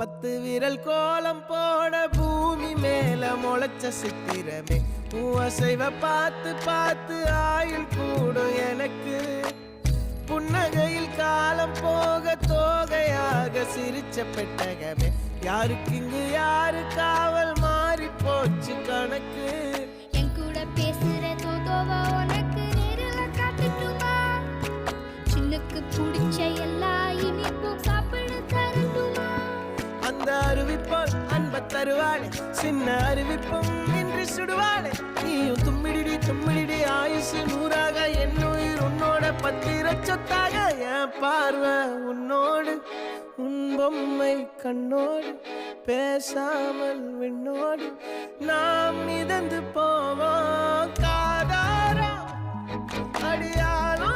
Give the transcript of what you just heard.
10 விரல் கோலம் போட பூமி மேல முளைச்ச சித்திரமே அசைவ பார்த்து பார்த்து ஆயுள் கூடும் எனக்கு புன்னகையில் காலம் போக தோகையாக சிரிச்ச பெட்டகமே யாருக்கு இங்கு யாரு காவல் மாறி போச்சு கணக்கு என் கூட பேசுற தோதோவா உனக்கு நேரில் காட்டுட்டுமா சின்னுக்கு பிடிச்ச எல்லா இனிப்பும் சாப்பிட தரட்டுமா அந்த அறிவிப்பால் அன்ப தருவாளே சின்ன அறிவிப்பும் இன்று சுடுவாளே நீயும் தும்மிடி தும்மிடி ஆயுசு 100ஆக என் உயிர் உன்னோட 10 சொத்தாக என் பார்வை உன்னோடு உன் பொம்மை கண்ணோடு பேசாமல் விண்ணோடு நாம் மிதந்து போவோம் காதாரா அடியாளோ